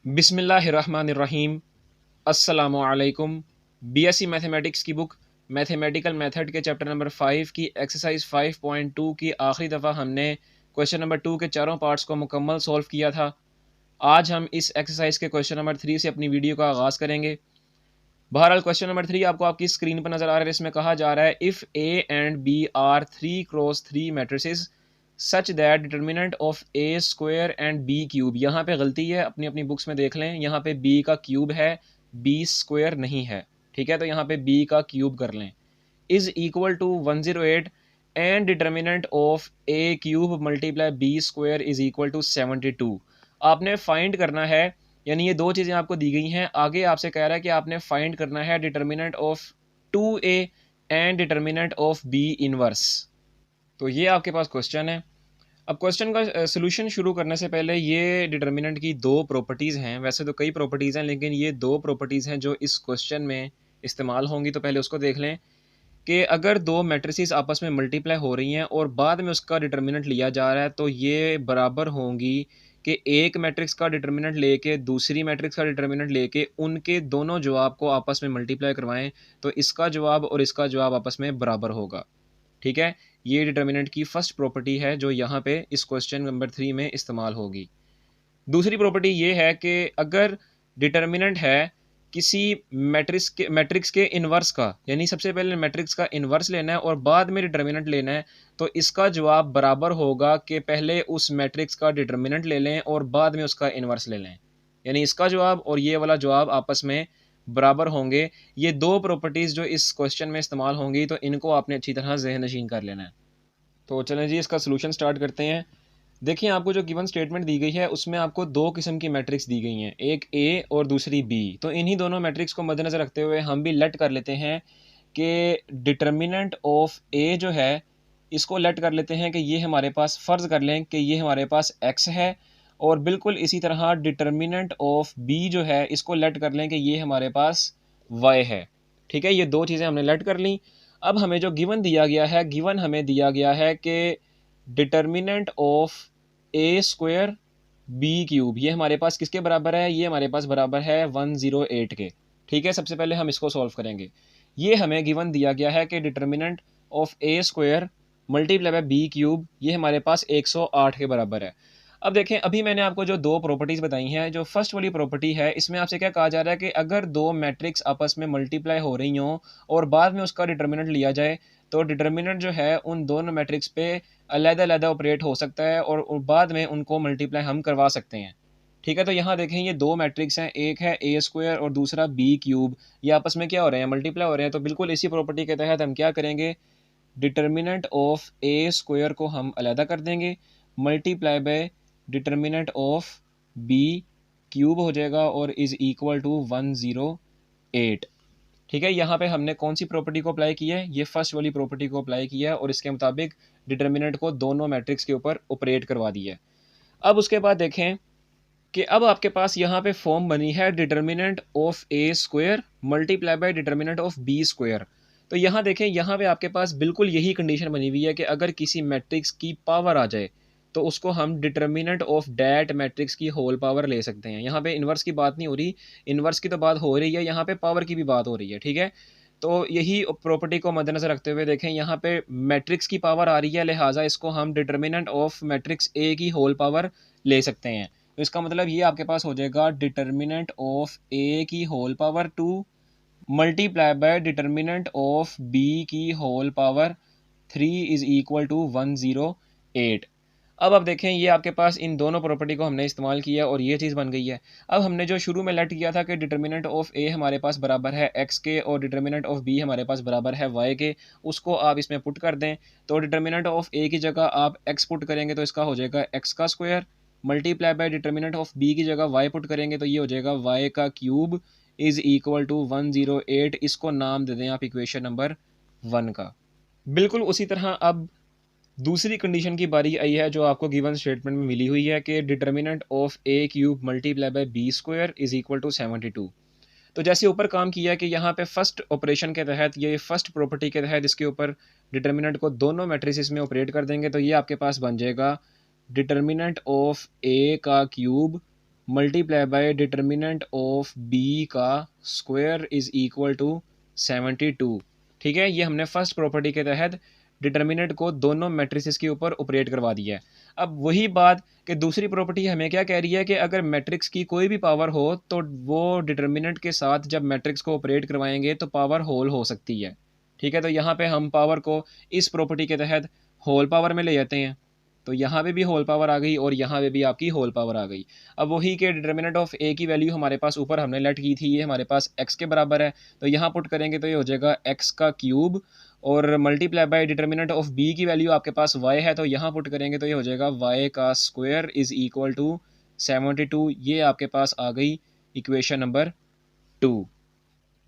बिस्मिल्लाहिर्रहमानिर्रहीम। अस्सलामुअलैकुम। BSc mathematics की बुक मैथमेटिकल मेथड के चैप्टर नंबर 5 की एक्सरसाइज 5.2 की आखिरी दफ़ा हमने क्वेश्चन नंबर 2 के चारों पार्ट्स को मुकम्मल सॉल्व किया था। आज हम इस एक्सरसाइज के क्वेश्चन नंबर 3 से अपनी वीडियो का आगाज़ करेंगे। बहरहाल क्वेश्चन नंबर 3 आपको आपकी स्क्रीन पर नज़र आ रहा है। इसमें कहा जा रहा है if A and B are 3x3 matrices such that determinant of A square and B cube. यहाँ पे गलती है, अपनी अपनी बुक्स में देख लें। यहाँ पे बी का क्यूब है, बी स्क्वायर नहीं है। ठीक है, तो यहाँ पे बी का क्यूब कर लें। Is equal to 108 and determinant of A cube multiply B square is equal to 72। आपने फाइंड करना है, यानी ये दो चीज़ें आपको दी गई हैं। आगे आपसे कह रहा है कि आपने फाइंड करना है determinant of 2a and determinant of B inverse. तो ये आपके पास क्वेश्चन है। अब क्वेश्चन का सोल्यूशन शुरू करने से पहले ये डिटर्मिनेंट की दो प्रॉपर्टीज़ हैं। वैसे तो कई प्रॉपर्टीज़ हैं, लेकिन ये दो प्रॉपर्टीज़ हैं जो इस क्वेश्चन में इस्तेमाल होंगी। तो पहले उसको देख लें कि अगर दो मैट्रिसेस आपस में मल्टीप्लाई हो रही हैं और बाद में उसका डिटर्मिनेंट लिया जा रहा है, तो ये बराबर होंगी कि एक मैट्रिक्स का डिटर्मिनेंट लेके दूसरी मैट्रिक्स का डिटर्मिनेंट लेके उनके दोनों जवाब को आपस में मल्टीप्लाई करवाएं, तो इसका जवाब और इसका जवाब आपस में बराबर होगा। ठीक है, ये डिटर्मिनेंट की फर्स्ट प्रॉपर्टी है जो यहाँ पे इस क्वेश्चन नंबर 3 में इस्तेमाल होगी। दूसरी प्रॉपर्टी ये है कि अगर डिटर्मिनेंट है किसी मैट्रिक्स के इन्वर्स का, यानी सबसे पहले मैट्रिक्स का इन्वर्स लेना है और बाद में डिटर्मिनेंट लेना है, तो इसका जवाब बराबर होगा कि पहले उस मैट्रिक्स का डिटर्मिनेंट ले लें और बाद में उसका इन्वर्स ले लें। यानी इसका जवाब और ये वाला जवाब आपस में बराबर होंगे। ये दो प्रॉपर्टीज़ जो इस क्वेश्चन में इस्तेमाल होंगी, तो इनको आपने अच्छी तरह ज़हन नशीन कर लेना है। तो चलें जी, इसका सोल्यूशन स्टार्ट करते हैं। देखिए, आपको जो गिवन स्टेटमेंट दी गई है उसमें आपको दो किस्म की मैट्रिक्स दी गई हैं, एक ए और दूसरी बी। तो इन्हीं दोनों मैट्रिक्स को मद्देनज़र रखते हुए हम भी लेट कर लेते हैं कि डिटर्मिनेंट ऑफ ए जो है, इसको लेट कर लेते हैं कि ये हमारे पास, फ़र्ज़ कर लें कि ये हमारे पास एक्स है। और बिल्कुल इसी तरह डिटर्मिनेंट ऑफ बी जो है, इसको लेट कर लें कि ये हमारे पास वाई है। ठीक है, ये दो चीज़ें हमने लेट कर ली। अब हमें जो गिवन दिया गया है, गिवन हमें दिया गया है कि determinant of A square B cube, ये हमारे पास किसके बराबर है? ये हमारे पास बराबर है 108 के। ठीक है, सबसे पहले हम इसको सॉल्व करेंगे। ये हमें गिवन दिया गया है कि determinant of A square multiply by B cube, ये हमारे पास 108 के बराबर है। अब देखें, अभी मैंने आपको जो दो प्रॉपर्टीज़ बताई हैं, जो फर्स्ट वाली प्रॉपर्टी है, इसमें आपसे क्या कहा जा रहा है कि अगर दो मैट्रिक्स आपस में मल्टीप्लाई हो रही हों और बाद में उसका डिटर्मिनेंट लिया जाए, तो डिटर्मिनेंट जो है उन दोनों मैट्रिक्स पे अलग-अलग ऑपरेट हो सकता है और बाद में उनको मल्टीप्लाई हम करवा सकते हैं। ठीक है, तो यहाँ देखें, ये दो मैट्रिक्स हैं, एक है ए स्क्वायर और दूसरा बी क्यूब। ये आपस में क्या हो रहे हैं? मल्टीप्लाई हो रहे हैं। तो बिल्कुल इसी प्रॉपर्टी के तहत हम क्या करेंगे? डिटर्मिनेंट ऑफ ए स्क्वायर को हम अलहदा कर देंगे, multiply by determinant of B cube हो जाएगा और इज़ इक्वल टू 108। ठीक है, यहाँ पे हमने कौन सी प्रॉपर्टी को अप्लाई किया है? ये फर्स्ट वाली प्रॉपर्टी को अप्लाई किया है और इसके मुताबिक डिटर्मिनेंट को दोनों मैट्रिक्स के ऊपर ऑपरेट करवा दिया है। अब उसके बाद देखें कि अब आपके पास यहाँ पे फॉर्म बनी है determinant of A square multiply by determinant of B square. तो यहाँ देखें, यहाँ पे आपके पास बिल्कुल यही कंडीशन बनी हुई है कि अगर किसी मैट्रिक्स की पावर आ जाए, तो उसको हम डिटर्मिनेंट ऑफ डैट मैट्रिक्स की होल पावर ले सकते हैं। यहाँ पे इन्वर्स की बात नहीं हो रही, इन्वर्स की तो बात हो रही है, यहाँ पे पावर की भी बात हो रही है। ठीक है, तो यही प्रॉपर्टी को मद्देनज़र रखते हुए देखें, यहाँ पे मैट्रिक्स की पावर आ रही है, लिहाजा इसको हम डिटर्मिनेंट ऑफ मैट्रिक्स ए की होल पावर ले सकते हैं। तो इसका मतलब ये आपके पास हो जाएगा डिटर्मिनेंट ऑफ ए की whole power 2 multiply by determinant of B की whole power 3 is equal to 108। अब देखें, ये आपके पास इन दोनों प्रॉपर्टी को हमने इस्तेमाल किया और ये चीज़ बन गई है। अब हमने जो शुरू में लेट किया था कि डिटर्मिनेंट ऑफ ए हमारे पास बराबर है एक्स के और डिटर्मिनेंट ऑफ बी हमारे पास बराबर है वाई के, उसको आप इसमें पुट कर दें। तो डिटर्मिनेंट ऑफ ए की जगह आप एक्स पुट करेंगे तो इसका हो जाएगा एक्स का square, multiply by determinant of B की जगह वाई पुट करेंगे तो ये हो जाएगा वाई का क्यूब इज़ इक्वल टू 108। इसको नाम दे दें आप इक्वेशन नंबर 1 का। बिल्कुल उसी तरह अब दूसरी कंडीशन की बारी आई है जो आपको गिवन स्टेटमेंट में मिली हुई है कि determinant of A cube multiply by B square is equal to 72। तो जैसे ऊपर काम किया कि यहाँ पे फर्स्ट ऑपरेशन के तहत, ये फर्स्ट प्रॉपर्टी के तहत इसके ऊपर डिटर्मिनेंट को दोनों मैट्रिसेस में ऑपरेट कर देंगे, तो ये आपके पास बन जाएगा डिटर्मिनेंट ऑफ ए का cube multiply by determinant of B का स्क्वायर इज़ इक्वल टू 72। ठीक है, ये हमने फर्स्ट प्रॉपर्टी के तहत डिटर्मिनेंट को दोनों मैट्रिसेस के ऊपर ऑपरेट करवा दिया है। अब वही बात कि दूसरी प्रॉपर्टी हमें क्या कह रही है कि अगर मैट्रिक्स की कोई भी पावर हो तो वो डिटर्मिनेंट के साथ जब मैट्रिक्स को ऑपरेट करवाएंगे तो पावर होल हो सकती है। ठीक है, तो यहाँ पे हम पावर को इस प्रॉपर्टी के तहत होल पावर में ले जाते हैं, तो यहाँ पे भी होल पावर आ गई और यहाँ पे भी आपकी होल पावर आ गई। अब वही के डिटर्मिनेंट ऑफ ए की वैल्यू हमारे पास ऊपर हमने लेट की थी, ये हमारे पास एक्स के बराबर है, तो यहाँ पुट करेंगे तो ये हो जाएगा एक्स का क्यूब, और multiply by determinant of B की वैल्यू आपके पास वाई है, तो यहाँ पुट करेंगे तो ये हो जाएगा वाई का स्क्वायर इज़ इक्वल टू 72। ये आपके पास आ गई इक्वेशन नंबर 2।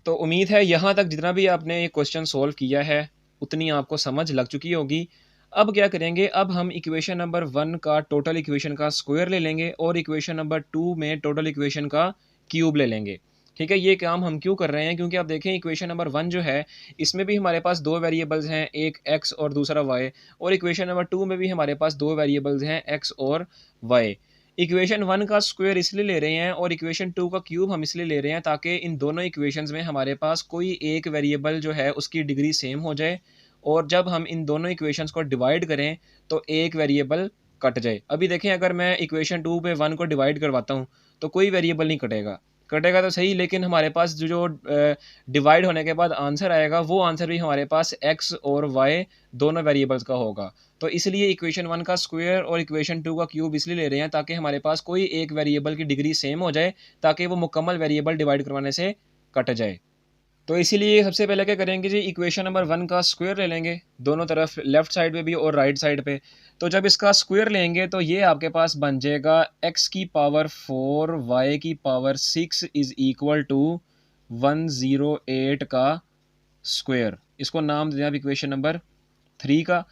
तो उम्मीद है यहाँ तक जितना भी आपने ये क्वेश्चन सॉल्व किया है उतनी आपको समझ लग चुकी होगी। अब क्या करेंगे, अब हम इक्वेशन नंबर 1 का टोटल इक्वेशन का स्क्वायर ले लेंगे और इक्वेशन नंबर 2 में टोटल इक्वेशन का क्यूब ले लेंगे। ठीक है, ये काम हम क्यों कर रहे हैं, क्योंकि आप देखें इक्वेशन नंबर 1 जो है इसमें भी हमारे पास दो वेरिएबल्स हैं, एक x और दूसरा y, और इक्वेशन नंबर 2 में भी हमारे पास दो वेरिएबल्स हैं x और y। इक्वेशन 1 का स्क्वायर इसलिए ले रहे हैं और इक्वेशन 2 का क्यूब हम इसलिए ले रहे हैं ताकि इन दोनों इक्वेशंस में हमारे पास कोई एक वेरिएबल जो है उसकी डिग्री सेम हो जाए, और जब हम इन दोनों इक्वेशंस को डिवाइड करें तो एक वेरिएबल कट जाए। अभी देखें, अगर मैं इक्वेशन 2 पे 1 को डिवाइड करवाता हूँ तो कोई वेरिएबल नहीं कटेगा, कटेगा तो सही, लेकिन हमारे पास जो डिवाइड होने के बाद आंसर आएगा वो आंसर भी हमारे पास x और y दोनों वेरिएबल्स का होगा। तो इसलिए इक्वेशन 1 का स्क्वायर और इक्वेशन 2 का क्यूब इसलिए ले रहे हैं ताकि हमारे पास कोई एक वेरिएबल की डिग्री सेम हो जाए, ताकि वो मुकम्मल वेरिएबल डिवाइड करवाने से कट जाए। तो इसीलिए सबसे पहले क्या करेंगे जी, इक्वेशन नंबर 1 का स्क्वायर ले लेंगे दोनों तरफ, लेफ्ट साइड पे भी और राइट साइड पे। तो जब इसका स्क्वायर लेंगे तो ये आपके पास बन जाएगा x की पावर 4 y की पावर 6 इज़ इक्वल टू 108 का स्क्वायर। इसको नाम दें आप इक्वेशन नंबर 3 का।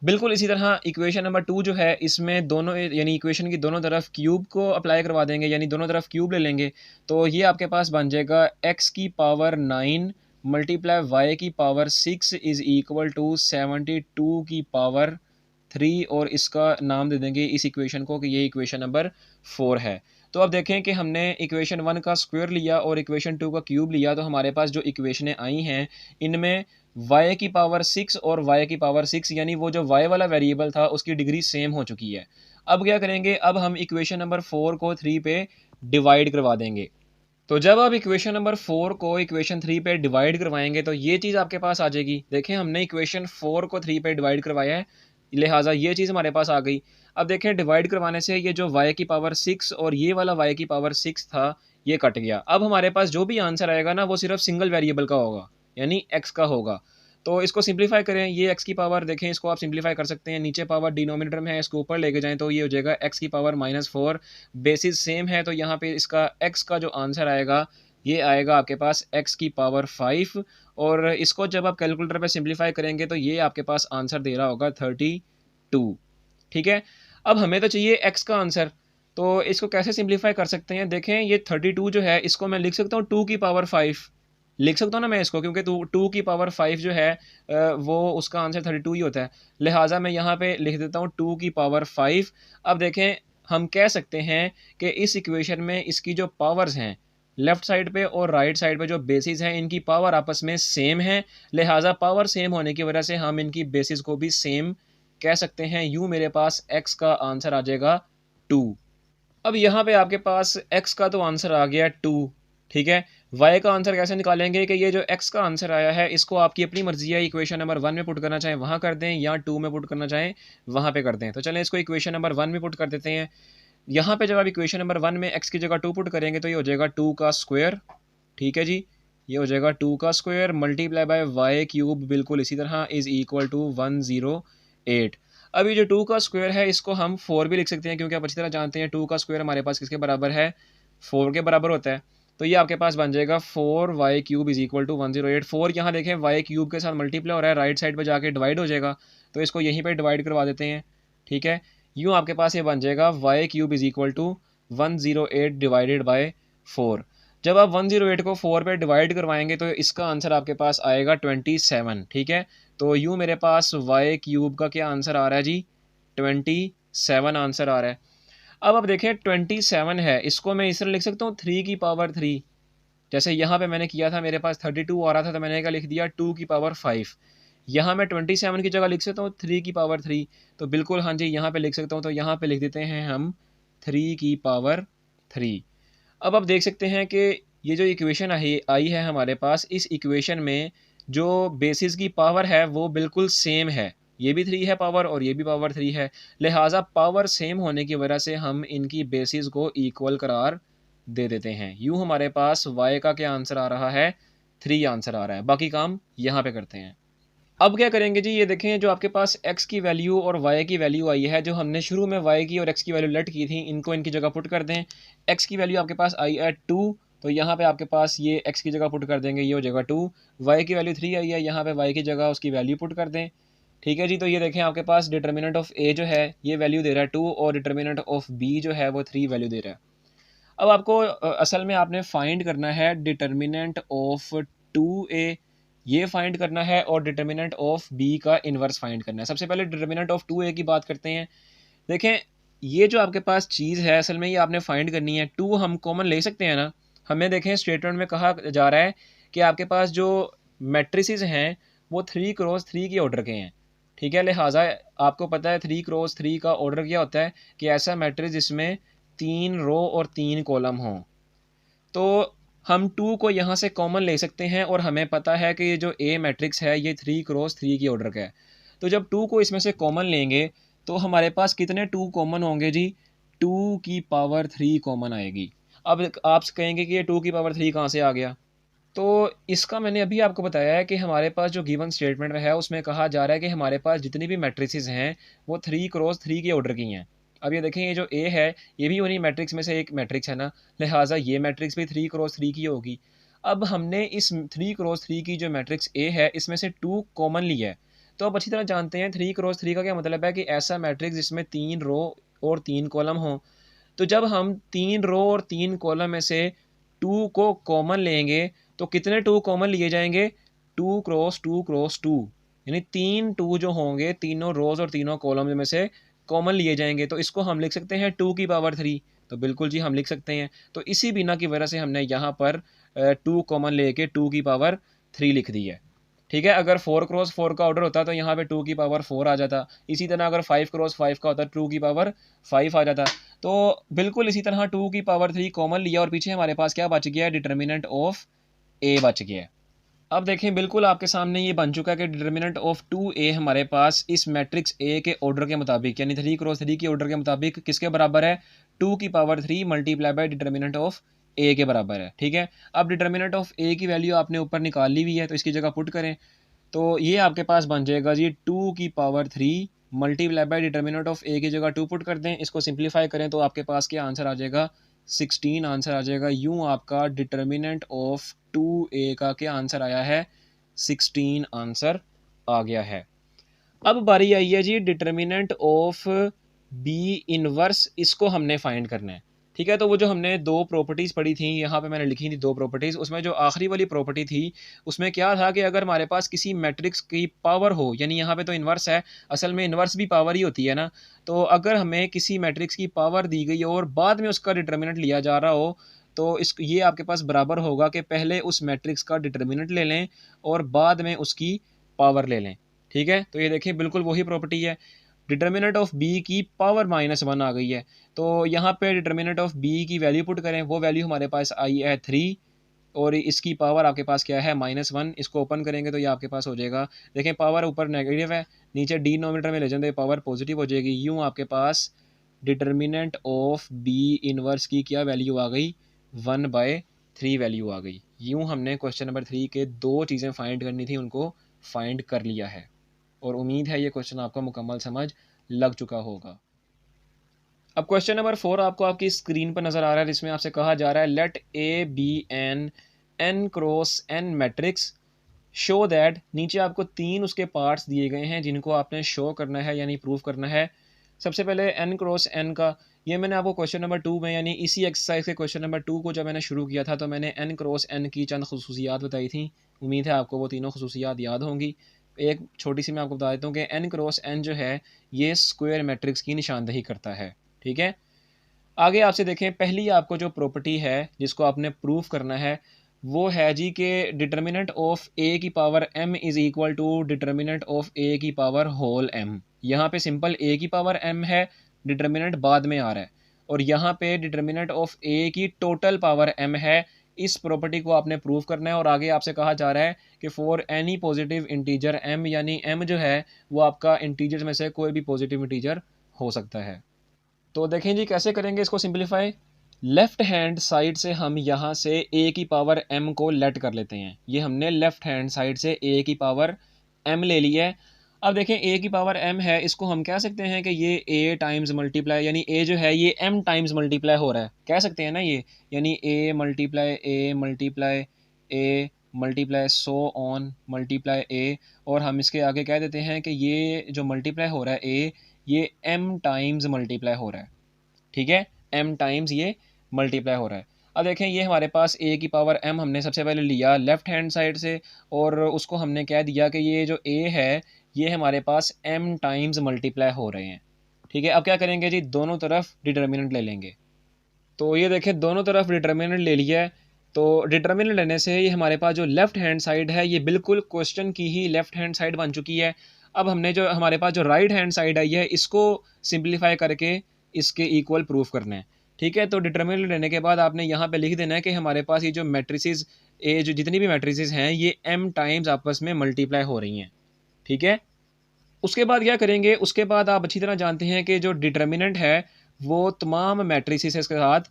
बिल्कुल इसी तरह इक्वेशन नंबर 2 जो है इसमें दोनों यानी इक्वेशन की दोनों तरफ क्यूब को अप्लाई करवा देंगे, यानी दोनों तरफ क्यूब ले लेंगे, तो ये आपके पास बन जाएगा x की पावर 9 मल्टीप्लाई y की पावर 6 इज़ इक्वल टू 72 की पावर 3, और इसका नाम दे देंगे इस इक्वेशन को कि ये इक्वेशन नंबर 4 है। तो अब देखें कि हमने इक्वेशन 1 का स्क्वायर लिया और इक्वेशन 2 का क्यूब लिया, तो हमारे पास जो इक्वेशनें आई हैं इनमें y की पावर 6 और y की पावर 6 यानी वो जो y वाला वेरिएबल था उसकी डिग्री सेम हो चुकी है। अब क्या करेंगे, अब हम इक्वेशन नंबर 4 को 3 पे डिवाइड करवा देंगे। तो जब आप इक्वेशन नंबर 4 को इक्वेशन 3 पे डिवाइड करवाएंगे तो ये चीज़ आपके पास आ जाएगी। देखें, हमने इक्वेशन 4 को 3 पे डिवाइड करवाया है, लिहाजा ये चीज़ हमारे पास आ गई। अब देखें, डिवाइड करवाने से ये जो y की पावर 6 और ये वाला y की पावर 6 था ये कट गया। अब हमारे पास जो भी आंसर आएगा ना वो सिर्फ सिंगल वेरिएबल का होगा, यानी x का होगा। तो इसको सिंप्लीफाई करें, ये x की पावर देखें, इसको आप सिंप्लीफाई कर सकते हैं, नीचे पावर डिनोमिनेटर में है, इसको ऊपर लेके जाएं तो ये हो जाएगा x की पावर -4। बेसिस सेम है तो यहाँ पे इसका x का जो आंसर आएगा ये आएगा आपके पास x की पावर 5, और इसको जब आप कैलकुलेटर पे सिंप्लीफाई करेंगे तो ये आपके पास आंसर दे रहा होगा 32। ठीक है, अब हमें तो चाहिए x का आंसर, तो इसको कैसे सिंप्लीफाई कर सकते हैं। देखें, ये 32 जो है इसको मैं लिख सकता हूँ 2 की पावर 5, लिख सकता हूँ ना मैं इसको, क्योंकि 2 की पावर 5 जो है वो उसका आंसर 32 ही होता है, लिहाजा मैं यहाँ पे लिख देता हूँ 2 की पावर 5। अब देखें, हम कह सकते हैं कि इस इक्वेशन में इसकी जो पावर्स हैं लेफ्ट साइड पे और राइट साइड पे जो बेसिस हैं इनकी पावर आपस में सेम है, लिहाजा पावर सेम होने की वजह से हम इनकी बेसिस को भी सेम कह सकते हैं। यूँ मेरे पास x का आंसर आ जाएगा 2। अब यहाँ पे आपके पास x का तो आंसर आ गया 2, ठीक है। y का आंसर कैसे निकालेंगे कि ये जो x का आंसर आया है इसको आपकी अपनी मर्जी है, इक्वेशन नंबर 1 में पुट करना चाहें वहाँ कर दें या 2 में पुट करना चाहें वहाँ पे कर दें। तो चलें इसको इक्वेशन नंबर 1 में पुट कर देते हैं। यहाँ पे जब आप इक्वेशन नंबर 1 में x की जगह 2 पुट करेंगे तो ये हो जाएगा 2 का स्क्वायर, ठीक है जी, ये हो जाएगा 2 का square multiply bye y cube, बिल्कुल इसी तरह इज़ इक्वल टू 108। अब ये जो 2 का स्क्वायर है इसको हम 4 भी लिख सकते हैं, क्योंकि आप अच्छी तरह जानते हैं 2 का स्क्वायर हमारे पास किसके बराबर है, 4 के बराबर होता है। तो ये आपके पास बन जाएगा 4y cube is equal to 108। 4 यहाँ देखें y क्यूब के साथ मल्टीप्लाई हो रहा है, राइट साइड पर जाके डिवाइड हो जाएगा, तो इसको यहीं पर डिवाइड करवा देते हैं, ठीक है। यूँ आपके पास ये बन जाएगा y cube is equal to 108 divided by 4। जब आप 108 को 4 पे डिवाइड करवाएंगे तो इसका आंसर आपके पास आएगा 27, ठीक है। तो यूँ मेरे पास y क्यूब का क्या आंसर आ रहा है जी, 27 आंसर आ रहा है। अब देखें 27 है, इसको मैं इस तरह लिख सकता हूँ 3 की पावर 3। जैसे यहाँ पे मैंने किया था, मेरे पास 32 आ रहा था तो मैंने क्या लिख दिया 2 की पावर 5। यहाँ मैं 27 की जगह लिख सकता हूँ 3 की पावर 3। तो बिल्कुल हाँ जी, यहाँ पे लिख सकता हूँ, तो यहाँ पे लिख देते हैं हम 3 की पावर 3। अब देख सकते हैं कि ये जो इक्वेशन आई है हमारे पास, इस इक्वेशन में जो बेसिस की पावर है वो बिल्कुल सेम है। ये भी 3 है पावर और ये भी पावर 3 है, लिहाजा पावर सेम होने की वजह से हम इनकी बेसिस को इक्वल करार दे देते हैं। यूँ हमारे पास y का क्या आंसर आ रहा है, 3 आंसर आ रहा है। बाकी काम यहाँ पे करते हैं। अब क्या करेंगे जी, ये देखें जो आपके पास x की वैल्यू और y की वैल्यू आई है, जो हमने शुरू में y की और x की वैल्यू लेट की थी, इनको इनकी जगह पुट कर दें। x की वैल्यू आपके पास आई है 2, तो यहाँ पे आपके पास ये x की जगह पुट कर देंगे, ये हो जाएगा 2। y की वैल्यू 3 आई है, यहाँ पे y की जगह उसकी वैल्यू पुट कर दें। ठीक है जी, तो ये देखें आपके पास डिटर्मिनेंट ऑफ a जो है ये वैल्यू दे रहा है 2 और डिटर्मिनेंट ऑफ b जो है वो 3 वैल्यू दे रहा है। अब आपको असल में आपने फाइंड करना है डिटर्मिनेंट ऑफ 2a, ये फाइंड करना है, और डिटर्मिनेंट ऑफ b का इन्वर्स फाइंड करना है। सबसे पहले डिटर्मिनेंट ऑफ 2a की बात करते हैं। देखें ये जो आपके पास चीज़ है असल में ये आपने फाइंड करनी है। 2 हम कॉमन ले सकते हैं ना, हमें देखें स्टेटमेंट में कहा जा रहा है कि आपके पास जो मैट्रिसेस हैं वो 3 क्रॉस 3 के ऑर्डर के हैं। ठीक है, लिहाजा आपको पता है 3 क्रॉस 3 का ऑर्डर क्या होता है कि ऐसा मैट्रिक्स जिसमें 3 रो और 3 कॉलम हों। तो हम 2 को यहाँ से कॉमन ले सकते हैं और हमें पता है कि ये जो ए मैट्रिक्स है ये 3 क्रॉस 3 की ऑर्डर का है। तो जब 2 को इसमें से कॉमन लेंगे तो हमारे पास कितने 2 कॉमन होंगे जी, 2 की पावर 3 कॉमन आएगी। अब आप कहेंगे कि ये 2 की पावर 3 कहाँ से आ गया, तो इसका मैंने अभी आपको बताया है कि हमारे पास जो गिवन स्टेटमेंट है उसमें कहा जा रहा है कि हमारे पास जितनी भी मैट्रिसेस हैं वो 3 क्रॉस 3 के ऑर्डर की हैं। अब ये देखें ये जो ए है ये भी उन्हीं मैट्रिक्स में से एक मैट्रिक्स है ना, लिहाजा ये मैट्रिक्स भी 3 क्रॉस 3 की होगी। अब हमने इस 3 क्रॉस 3 की जो मैट्रिक्स ए है इसमें से 2 कॉमन लिया है। तो अब अच्छी तरह जानते हैं 3 क्रॉस 3 का क्या मतलब है कि ऐसा मैट्रिक्स जिसमें 3 रो और 3 कॉलम हों। तो जब हम 3 रो और 3 कॉलम में से 2 को कॉमन लेंगे तो कितने 2 कॉमन लिए जाएंगे, 2 क्रॉस 2 क्रॉस 2, यानी 3 2 जो होंगे तीनों रोज और तीनों कॉलम में से कॉमन लिए जाएंगे। तो इसको हम लिख सकते हैं 2 की पावर 3। तो बिल्कुल जी हम लिख सकते हैं। तो इसी बिना की वजह से हमने यहाँ पर 2 कॉमन लेके 2 की पावर 3 लिख दी है। ठीक है, अगर 4 क्रॉस 4 का ऑर्डर होता तो यहाँ पे 2 की पावर 4 आ जाता। इसी तरह अगर 5 क्रॉस 5 का होता 2 की पावर 5 आ जाता। तो बिल्कुल इसी तरह 2 की पावर 3 कॉमन लिया और पीछे हमारे पास क्या बच गया है, डिटर्मिनेंट ऑफ ए बच गया है। अब देखें बिल्कुल आपके सामने ये बन चुका है कि डिटर्मिनेंट ऑफ 2a हमारे पास इस मैट्रिक्स ए के ऑर्डर के मुताबिक यानी 3 क्रॉस 3 के ऑर्डर के मुताबिक किसके बराबर है, 2 की power 3 multiply by determinant of A के बराबर है। ठीक है, अब डिटर्मिनेंट ऑफ ए की वैल्यू आपने ऊपर निकाल ली हुई है तो इसकी जगह पुट करें तो ये आपके पास बन जाएगा जी 2 की power 3 multiply by determinant of A की जगह 2 पुट कर दें, इसको सिंप्लीफाई करें तो आपके पास क्या आंसर आ जाएगा, 16 आंसर आ जाएगा। यूँ आपका डिटर्मिनेंट ऑफ 2a का क्या आंसर आया है, 16 आंसर आ गया है। अब बारी आई है जी डिटर्मिनेंट ऑफ बी इनवर्स, इसको हमने फाइंड करना है। ठीक है, तो वो जो हमने दो प्रॉपर्टीज़ पढ़ी थी, यहाँ पे मैंने लिखी थी दो प्रॉपर्टीज़, उसमें जो आखिरी वाली प्रॉपर्टी थी उसमें क्या था कि अगर हमारे पास किसी मैट्रिक्स की पावर हो, यानी यहाँ पे तो इन्वर्स है, असल में इन्वर्स भी पावर ही होती है ना, तो अगर हमें किसी मैट्रिक्स की पावर दी गई हो और बाद में उसका डिटर्मिनेंट लिया जा रहा हो तो ये आपके पास बराबर होगा कि पहले उस मैट्रिक्स का डिटर्मिनेंट ले लें और बाद में उसकी पावर ले लें। ठीक है, तो ये देखिए बिल्कुल वही प्रॉपर्टी है। डिटर्मिनेंट ऑफ बी की पावर -1 आ गई है, तो यहाँ पे डिटर्मिनेंट ऑफ बी की वैल्यू पुट करें, वो वैल्यू हमारे पास आई है 3 और इसकी पावर आपके पास क्या है -1। इसको ओपन करेंगे तो ये आपके पास हो जाएगा, देखें पावर ऊपर नेगेटिव है, नीचे डिनोमिनेटर में ले जाते पावर पॉजिटिव हो जाएगी। यूँ आपके पास डिटर्मिनेंट ऑफ बी इनवर्स की क्या वैल्यू आ गई, 1/3 वैल्यू आ गई। यूँ हमने क्वेश्चन नंबर 3 के दो चीज़ें फाइंड करनी थी उनको फाइंड कर लिया है और उम्मीद है ये क्वेश्चन आपको मुकम्मल समझ लग चुका होगा। अब क्वेश्चन नंबर 4 आपको आपकी स्क्रीन पर नज़र आ रहा है, जिसमें आपसे कहा जा रहा है let A be an n cross n matrix show that, नीचे आपको 3 उसके पार्ट्स दिए गए हैं जिनको आपने शो करना है यानी प्रूव करना है। सबसे पहले एन क्रॉस एन का, ये मैंने आपको क्वेश्चन नंबर 2 में यानी इसी एक्सरसाइज के क्वेश्चन नंबर 2 को जब मैंने शुरू किया था तो मैंने एन क्रॉस एन की चंद खसूसियात बताई थी। उम्मीद है आपको वो तीनों खसूसियात याद होंगी। एक छोटी सी मैं आपको बता देता हूँ कि एन क्रॉस एन जो है ये स्क्वायर मैट्रिक्स की निशानदही करता है। ठीक है, आगे आपसे देखें, पहली आपको जो प्रॉपर्टी है जिसको आपने प्रूफ करना है वो है जी कि डिटर्मिनेंट ऑफ ए की power m is equal to determinant of A की पावर होल m। यहाँ पे सिंपल a की पावर m है, डिटर्मिनेंट बाद में आ रहा है, और यहाँ पे डिटर्मिनेंट ऑफ a की टोटल पावर m है। इस प्रॉपर्टी को आपने प्रूव करना है, और आगे आपसे कहा जा रहा है कि for any positive integer m, यानी m जो है वो आपका इंटीजर में से कोई भी पॉजिटिव इंटीजर हो सकता है। तो देखें जी कैसे करेंगे इसको सिंप्लीफाई। लेफ्ट हैंड साइड से हम यहाँ से a की पावर m को लेट कर लेते हैं। ये हमने लेफ्ट हैंड साइड से a की पावर m ले लिया है। अब देखें a की पावर m है, इसको हम कह सकते हैं कि ये a टाइम्स मल्टीप्लाई, यानी a जो है ये m टाइम्स मल्टीप्लाई हो रहा है, कह सकते हैं ना ये, यानी a multiply a multiply so on multiply a, और हम इसके आगे कह देते हैं कि ये जो मल्टीप्लाई हो रहा है a, ये m टाइम्स मल्टीप्लाई हो रहा है। ठीक है, m टाइम्स ये मल्टीप्लाई हो रहा है। अब देखें ये हमारे पास a की पावर m हमने सबसे पहले लिया लेफ्ट हैंड साइड से, और उसको हमने कह दिया कि ये जो a है ये हमारे पास m टाइम्स मल्टीप्लाई हो रहे हैं। ठीक है, अब क्या करेंगे जी, दोनों तरफ डिटर्मिनेंट ले लेंगे। तो ये देखें दोनों तरफ डिटर्मिनेंट ले लिया है। तो डिटर्मिनेंट लेने से ये हमारे पास जो लेफ्ट हैंड साइड है ये बिल्कुल क्वेश्चन की ही लेफ्ट हैंड साइड बन चुकी है। अब हमने जो हमारे पास जो राइट हैंड साइड है ये इसको सिंप्लीफाई करके इसके इक्वल प्रूफ करना है। ठीक है, तो डिटर्मिनेंट लेने के बाद आपने यहाँ पे लिख देना है कि हमारे पास ये जो मैट्रिसेस, ये जो जितनी भी मैट्रिसेस हैं ये m टाइम्स आपस में मल्टीप्लाई हो रही हैं। ठीक है, उसके बाद क्या करेंगे, उसके बाद आप अच्छी तरह जानते हैं कि जो डिटर्मिनेंट है वो तमाम मैट्रिसेस के साथ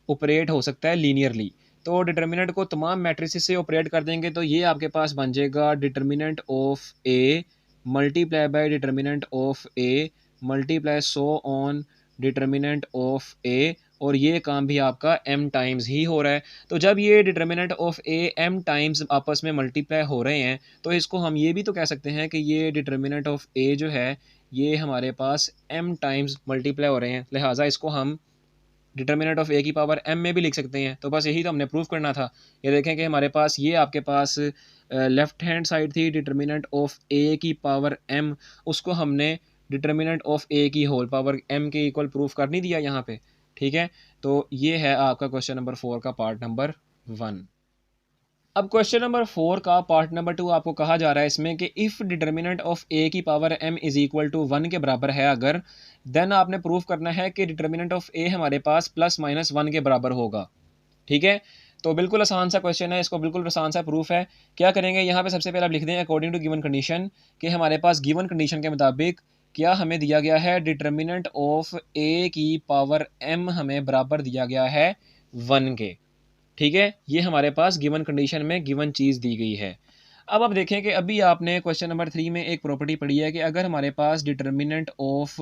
ऑपरेट हो सकता है लीनियरली। तो डिटर्मिनेंट को तमाम मैट्रिसेस से ऑपरेट कर देंगे तो ये आपके पास बन जाएगा determinant of A multiply by determinant of A multiply so on determinant of A, और ये काम भी आपका m टाइम्स ही हो रहा है। तो जब ये determinant of A m times आपस में मल्टीप्लाई हो रहे हैं तो इसको हम ये भी तो कह सकते हैं कि ये डिटर्मिनेंट ऑफ ए जो है ये हमारे पास m टाइम्स मल्टीप्लाई हो रहे हैं, लिहाजा इसको हम डिटर्मिनेंट ऑफ ए की पावर m में भी लिख सकते हैं। तो बस यही तो हमने प्रूव करना था। ये देखें कि हमारे पास ये आपके पास लेफ्ट हैंड साइड थी डिटर्मिनेंट ऑफ ए की पावर m, उसको हमने डिटर्मिनेंट ऑफ ए की होल पावर m के इक्वल प्रूफ कर नहीं दिया यहाँ पे। ठीक है, तो ये है आपका क्वेश्चन नंबर 4 का पार्ट नंबर 1। अब क्वेश्चन नंबर 4 का पार्ट नंबर 2 आपको कहा जा रहा है इसमें कि इफ़ डिटर्मिनेंट ऑफ ए की power m is equal to 1 के बराबर है अगर, देन आपने प्रूफ करना है कि डिटर्मिनेंट ऑफ ए हमारे पास प्लस माइनस 1 के बराबर होगा। ठीक है, तो बिल्कुल आसान सा क्वेश्चन है, इसको बिल्कुल आसान सा प्रूफ है। क्या करेंगे, यहाँ पे सबसे पहले आप लिख दें अकॉर्डिंग टू गिवन कंडीशन, कि हमारे पास गिवन कंडीशन के मुताबिक क्या हमें दिया गया है, डिटर्मिनेंट ऑफ ए की पावर m हमें बराबर दिया गया है 1 के। ठीक है, ये हमारे पास गिवन कंडीशन में गिवन चीज़ दी गई है। अब आप देखें कि अभी आपने क्वेश्चन नंबर 3 में एक प्रॉपर्टी पढ़ी है कि अगर हमारे पास डिटर्मिनेंट ऑफ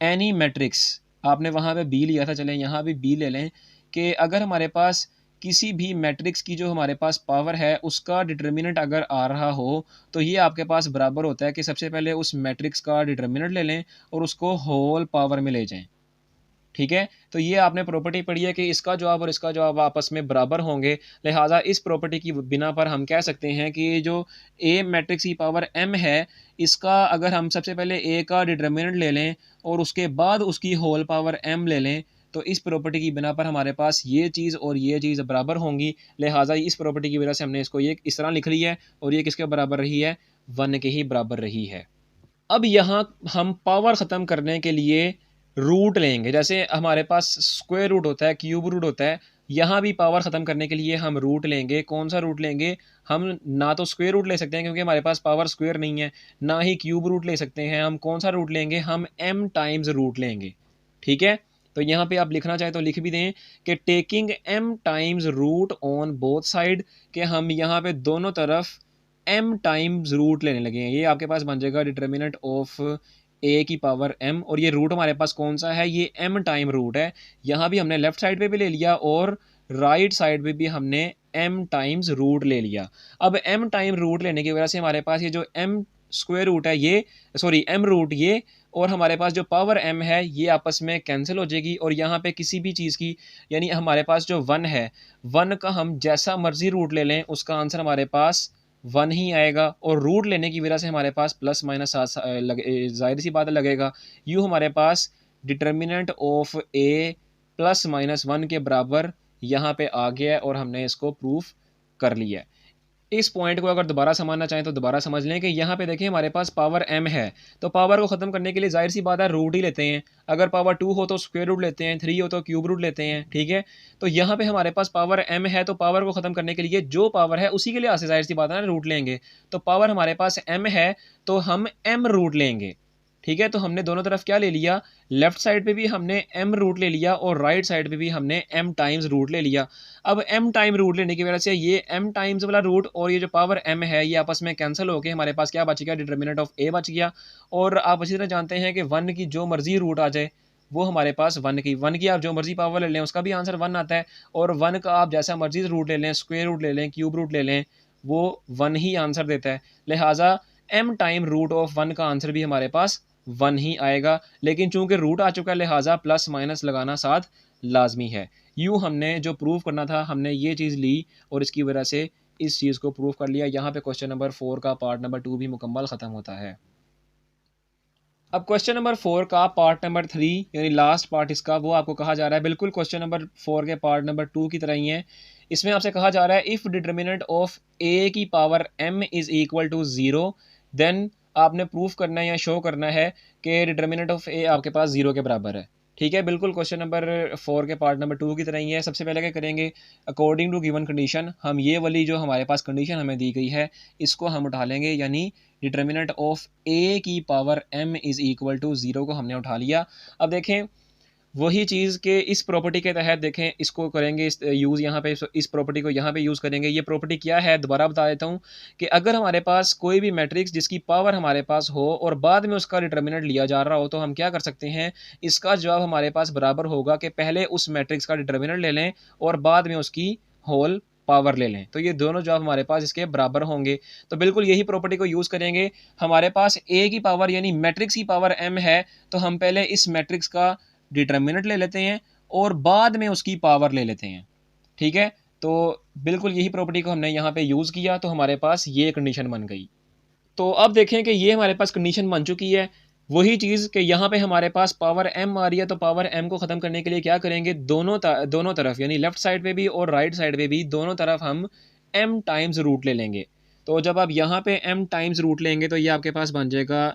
एनी मैट्रिक्स, आपने वहाँ पे बी लिया था, चलें यहाँ भी बी ले लें, कि अगर हमारे पास किसी भी मैट्रिक्स की जो हमारे पास पावर है उसका डिटर्मिनेंट अगर आ रहा हो तो ये आपके पास बराबर होता है कि सबसे पहले उस मैट्रिक्स का डिटर्मिनेंट ले लें और उसको होल पावर में ले जाएं। ठीक है, तो ये आपने प्रॉपर्टी पढ़ी है कि इसका जवाब और इसका जवाब आपस में बराबर होंगे, लिहाजा इस प्रॉपर्टी की बिना पर हम कह सकते हैं कि जो ए मैट्रिक्स की पावर m है इसका अगर हम सबसे पहले a का डिटर्मिनेंट ले लें और उसके बाद उसकी होल पावर m ले लें तो इस प्रॉपर्टी की बिना पर हमारे पास ये चीज़ और ये चीज़ बराबर होंगी, लिहाजा इस प्रॉपर्टी की वजह से हमने इसको ये इस तरह लिख ली है, और ये किसके बराबर रही है, 1 के ही बराबर रही है। अब यहाँ हम पावर ख़त्म करने के लिए रूट लेंगे, जैसे हमारे पास स्क्वायर रूट होता है, क्यूब रूट होता है, यहाँ भी पावर ख़त्म करने के लिए हम रूट लेंगे। कौन सा रूट लेंगे, हम ना तो स्क्वायर रूट ले सकते हैं क्योंकि हमारे पास पावर स्क्वायर नहीं है, ना ही क्यूब रूट ले सकते हैं। हम कौन सा रूट लेंगे, हम m टाइम्स रूट लेंगे। ठीक है, तो यहाँ पे आप लिखना चाहें तो लिख भी दें कि taking m times root on both side, कि हम यहाँ पे दोनों तरफ m टाइम्स रूट लेने लगे हैं। ये आपके पास बन जाएगा डिटर्मिनेंट ऑफ a की पावर m, और ये रूट हमारे पास कौन सा है, ये m टाइम रूट है। यहाँ भी हमने लेफ्ट साइड पे भी ले लिया और राइट साइड पे भी हमने m टाइम्स रूट ले लिया। अब m टाइम रूट लेने की वजह से हमारे पास ये जो m स्क्वायर रूट है ये, सॉरी m रूट ये, और हमारे पास जो पावर m है ये आपस में कैंसिल हो जाएगी, और यहाँ पे किसी भी चीज़ की, यानी हमारे पास जो 1 है 1 का हम जैसा मर्जी रूट ले लें उसका आंसर हमारे पास 1 ही आएगा, और रूट लेने की वजह से हमारे पास प्लस माइनस जाहिर सी बात लगेगा। यूँ हमारे पास determinant of A plus minus 1 के बराबर यहाँ पे आ गया है और हमने इसको प्रूफ कर लिया है। इस पॉइंट को अगर दोबारा समझना चाहें तो दोबारा समझ लें कि यहाँ पे देखिए हमारे पास पावर m है, तो पावर को ख़त्म करने के लिए जाहिर सी बात है रूट ही लेते हैं। अगर पावर 2 हो तो स्क्वायर रूट लेते हैं, 3 हो तो क्यूब रूट लेते हैं, ठीक है। तो यहाँ पे हमारे पास पावर m है, तो पावर को ख़त्म करने के लिए जो पावर है उसी के लिए जाहिर सी बात है ना रूट लेंगे। तो पावर हमारे पास m है तो हम m रूट लेंगे, ठीक है। तो हमने दोनों तरफ क्या ले लिया, लेफ्ट साइड पे भी हमने m रूट ले लिया और राइट साइड पे भी हमने m टाइम्स रूट ले लिया। अब m टाइम रूट लेने की वजह से ये m टाइम्स वाला रूट और ये जो पावर m है ये आपस में कैंसिल होकर हमारे पास क्या बच गया, डिटर्मिनेंट ऑफ a बच गया। और आप अच्छी तरह जानते हैं कि 1 की जो मर्जी रूट आ जाए वो हमारे पास 1 की आप जो मर्जी पावर ले लें उसका भी आंसर 1 आता है, और 1 का आप जैसा मर्जी रूट ले लें, स्क्वायर रूट ले लें, क्यूब रूट ले लें, वो 1 ही आंसर देता है। लिहाजा m टाइम रूट ऑफ 1 का आंसर भी हमारे पास 1 ही आएगा। लेकिन चूंकि रूट आ चुका है लिहाजा प्लस माइनस लगाना साथ लाजमी है। यूँ हमने जो प्रूव करना था हमने ये चीज़ ली और इसकी वजह से इस चीज़ को प्रूव कर लिया। यहाँ पे क्वेश्चन नंबर 4 का पार्ट नंबर 2 भी मुकम्मल ख़त्म होता है। अब क्वेश्चन नंबर 4 का पार्ट नंबर 3 यानी लास्ट पार्ट इसका वो आपको कहा जा रहा है बिल्कुल क्वेश्चन नंबर 4 के पार्ट नंबर 2 की तरह ही है। इसमें आपसे कहा जा रहा है इफ़ डिटर्मिनेंट ऑफ a की power m is equal to 0 then आपने प्रूफ करना है या शो करना है कि डिटर्मिनेंट ऑफ a आपके पास 0 के बराबर है, ठीक है। बिल्कुल क्वेश्चन नंबर 4 के पार्ट नंबर 2 की तरह ही है। सबसे पहले क्या करेंगे, अकॉर्डिंग टू गिवन कंडीशन हम ये वाली जो हमारे पास कंडीशन हमें दी गई है इसको हम उठा लेंगे, यानी डिटर्मिनेंट ऑफ a की power m is equal to 0 को हमने उठा लिया। अब देखें वही चीज़ के इस प्रॉपर्टी के तहत देखें इसको करेंगे इस यूज़ यहाँ पे इस प्रॉपर्टी को यहाँ पे यूज़ करेंगे। ये प्रॉपर्टी क्या है दोबारा बता देता हूँ कि अगर हमारे पास कोई भी मैट्रिक्स जिसकी पावर हमारे पास हो और बाद में उसका डिटर्मिनेंट लिया जा रहा हो तो हम क्या कर सकते हैं, इसका जवाब हमारे पास बराबर होगा कि पहले उस मैट्रिक्स का डिटर्मिनेंट ले लें और बाद में उसकी होल पावर ले लें। तो ये दोनों जवाब हमारे पास इसके बराबर होंगे। तो बिल्कुल यही प्रॉपर्टी को यूज़ करेंगे। हमारे पास a की पावर यानी मैट्रिक्स की पावर m है, तो हम पहले इस मैट्रिक्स का डिटर्मिनेंट ले लेते हैं और बाद में उसकी पावर ले लेते हैं, ठीक है। तो बिल्कुल यही प्रॉपर्टी को हमने यहाँ पे यूज़ किया तो हमारे पास ये कंडीशन बन गई। तो अब देखें कि ये हमारे पास कंडीशन बन चुकी है। वही चीज़ कि यहाँ पे हमारे पास पावर m आ रही है, तो पावर m को ख़त्म करने के लिए क्या करेंगे, दोनों तरफ यानी लेफ़्ट साइड पे भी और राइट साइड पे भी दोनों तरफ हम m टाइम्स रूट ले लेंगे। तो जब आप यहाँ पे m टाइम्स रूट लेंगे तो ये आपके पास बन जाएगा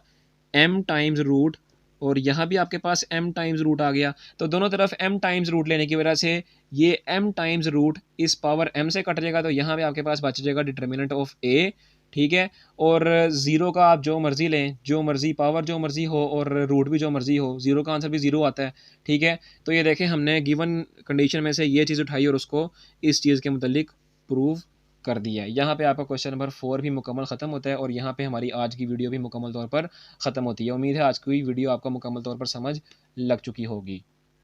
m टाइम्स रूट, और यहाँ भी आपके पास m टाइम्स रूट आ गया। तो दोनों तरफ m टाइम्स रूट लेने की वजह से ये m टाइम्स रूट इस पावर m से कट जाएगा, तो यहाँ पे आपके पास बच जाएगा डिटर्मिनेंट ऑफ a, ठीक है। और 0 का आप जो मर्ज़ी लें, जो मर्ज़ी पावर जो मर्ज़ी हो और रूट भी जो मर्ज़ी हो, 0 का आंसर भी 0 आता है, ठीक है। तो ये देखें हमने गिवन कंडीशन में से ये चीज़ उठाई और उसको इस चीज़ के मुतालिक प्रूव कर दिया है। यहाँ पे आपका क्वेश्चन नंबर 4 भी मुकम्मल ख़त्म होता है और यहाँ पे हमारी आज की वीडियो भी मुकम्मल तौर पर ख़त्म होती है। उम्मीद है आज की वीडियो आपको मुकम्मल तौर पर समझ लग चुकी होगी।